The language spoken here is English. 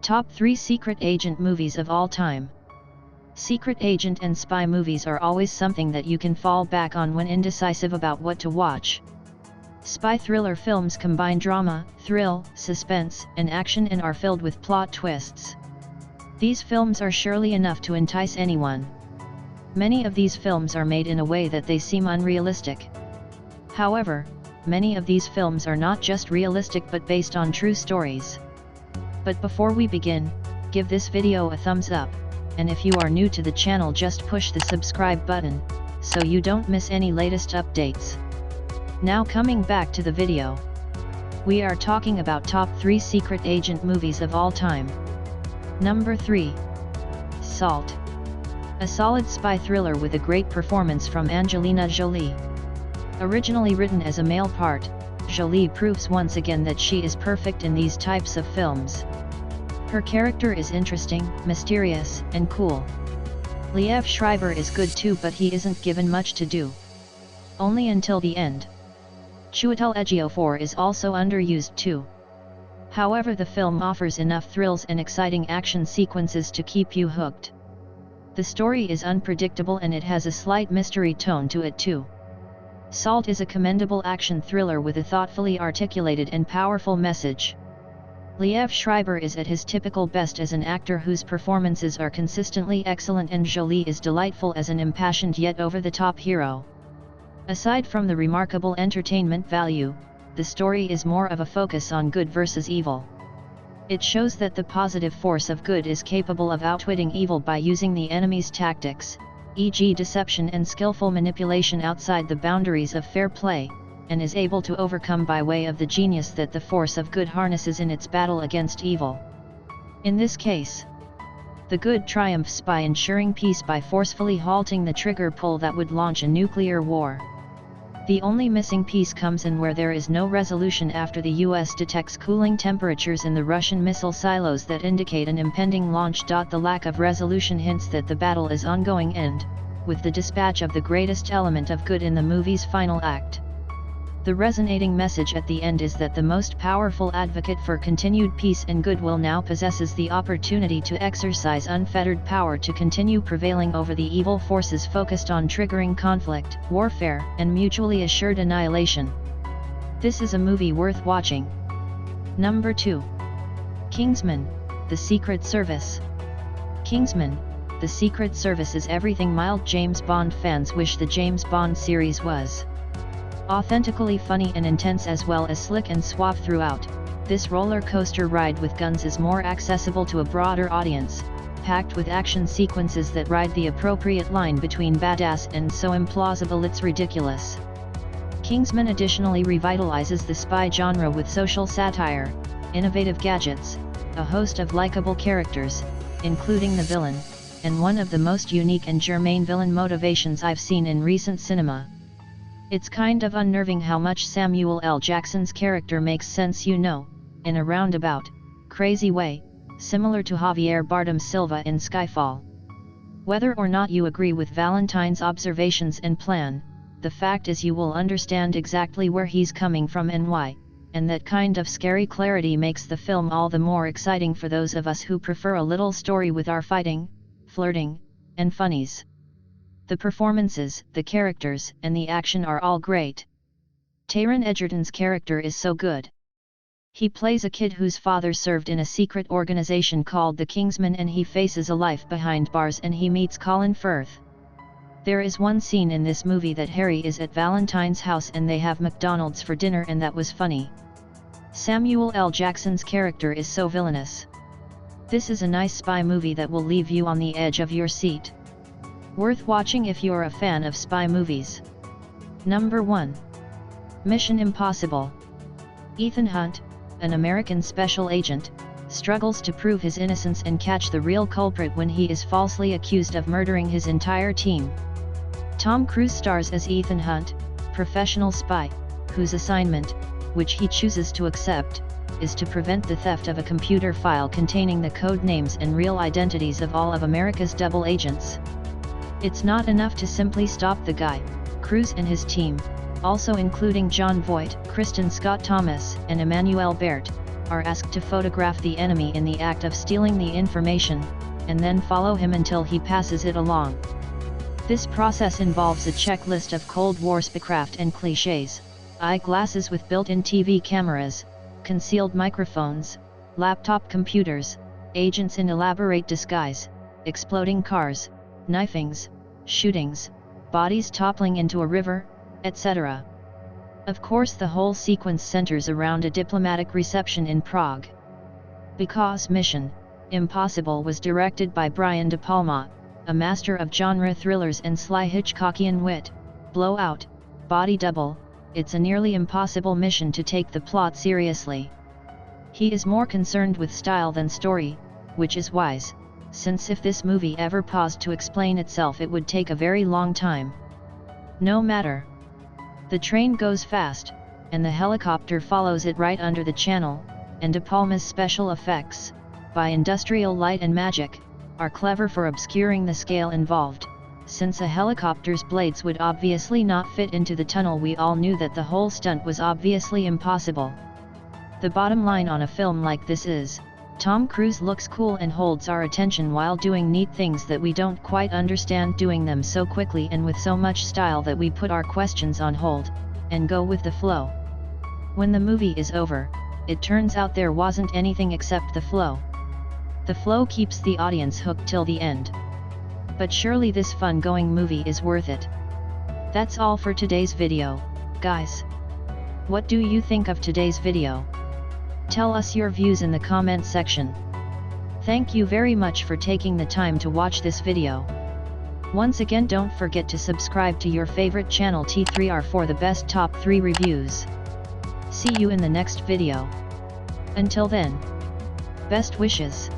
Top 3 Secret Agent Movies of All Time. Secret agent and spy movies are always something that you can fall back on when indecisive about what to watch. Spy thriller films combine drama, thrill, suspense, and action and are filled with plot twists. These films are surely enough to entice anyone. Many of these films are made in a way that they seem unrealistic. However, many of these films are not just realistic but based on true stories. But before we begin, give this video a thumbs up, and if you are new to the channel just push the subscribe button, so you don't miss any latest updates. Now coming back to the video. We are talking about top 3 secret agent movies of all time. Number 3. Salt. A solid spy thriller with a great performance from Angelina Jolie. Originally written as a male part, Jolie proves once again that she is perfect in these types of films. Her character is interesting, mysterious, and cool. Liev Schreiber is good too, but he isn't given much to do. Only until the end. Chiwetel Ejiofor is also underused too. However, the film offers enough thrills and exciting action sequences to keep you hooked. The story is unpredictable and it has a slight mystery tone to it too. Salt is a commendable action thriller with a thoughtfully articulated and powerful message. Liev Schreiber is at his typical best as an actor whose performances are consistently excellent, and Jolie is delightful as an impassioned yet over-the-top hero. Aside from the remarkable entertainment value, the story is more of a focus on good versus evil. It shows that the positive force of good is capable of outwitting evil by using the enemy's tactics, e.g. deception and skillful manipulation outside the boundaries of fair play, and is able to overcome by way of the genius that the force of good harnesses in its battle against evil. In this case, the good triumphs by ensuring peace by forcefully halting the trigger pull that would launch a nuclear war. The only missing piece comes in where there is no resolution after the US detects cooling temperatures in the Russian missile silos that indicate an impending launch. The lack of resolution hints that the battle is ongoing and, with the dispatch of the greatest element of good in the movie's final act. The resonating message at the end is that the most powerful advocate for continued peace and goodwill now possesses the opportunity to exercise unfettered power to continue prevailing over the evil forces focused on triggering conflict, warfare, and mutually assured annihilation. This is a movie worth watching. Number 2. Kingsman: The Secret Service. Kingsman: The Secret Service is everything mild James Bond fans wish the James Bond series was. Authentically funny and intense as well as slick and suave throughout, this roller coaster ride with guns is more accessible to a broader audience, packed with action sequences that ride the appropriate line between badass and so implausible it's ridiculous. Kingsman additionally revitalizes the spy genre with social satire, innovative gadgets, a host of likable characters, including the villain, and one of the most unique and germane villain motivations I've seen in recent cinema. It's kind of unnerving how much Samuel L. Jackson's character makes sense, in a roundabout, crazy way, similar to Javier Bardem Silva in Skyfall. Whether or not you agree with Valentine's observations and plan, the fact is you will understand exactly where he's coming from and why, and that kind of scary clarity makes the film all the more exciting for those of us who prefer a little story with our fighting, flirting, and funnies. The performances, the characters, and the action are all great. Taron Egerton's character is so good. He plays a kid whose father served in a secret organization called the Kingsmen, and he faces a life behind bars, and he meets Colin Firth. There is one scene in this movie that Harry is at Valentine's house and they have McDonald's for dinner, and that was funny. Samuel L. Jackson's character is so villainous. This is a nice spy movie that will leave you on the edge of your seat. Worth watching if you're a fan of spy movies. Number 1. Mission Impossible. Ethan Hunt, an American special agent, struggles to prove his innocence and catch the real culprit when he is falsely accused of murdering his entire team. Tom Cruise stars as Ethan Hunt, professional spy, whose assignment, which he chooses to accept, is to prevent the theft of a computer file containing the code names and real identities of all of America's double agents. It's not enough to simply stop the guy. Cruise and his team, also including Jon Voight, Kristen Scott Thomas, and Emmanuel Bert, are asked to photograph the enemy in the act of stealing the information, and then follow him until he passes it along. This process involves a checklist of Cold War spycraft and clichés: eyeglasses with built-in TV cameras, concealed microphones, laptop computers, agents in elaborate disguise, exploding cars, knifings, shootings, bodies toppling into a river, etc. Of course, the whole sequence centers around a diplomatic reception in Prague. Because Mission Impossible was directed by Brian De Palma, a master of genre thrillers and sly Hitchcockian wit, Blowout, Body Double, it's a nearly impossible mission to take the plot seriously. He is more concerned with style than story, which is wise, since if this movie ever paused to explain itself it would take a very long time. No matter. The train goes fast, and the helicopter follows it right under the channel, and De Palma's special effects, by industrial light and magic, are clever for obscuring the scale involved. Since a helicopter's blades would obviously not fit into the tunnel, we all knew that the whole stunt was obviously impossible. The bottom line on a film like this is, Tom Cruise looks cool and holds our attention while doing neat things that we don't quite understand, doing them so quickly and with so much style that we put our questions on hold, and go with the flow. When the movie is over, it turns out there wasn't anything except the flow. The flow keeps the audience hooked till the end. But surely this fun-going movie is worth it. That's all for today's video, guys. What do you think of today's video? Tell us your views in the comment section. Thank you very much for taking the time to watch this video. Once again, don't forget to subscribe to your favorite channel T3R for the best top 3 reviews. See you in the next video. Until then, best wishes.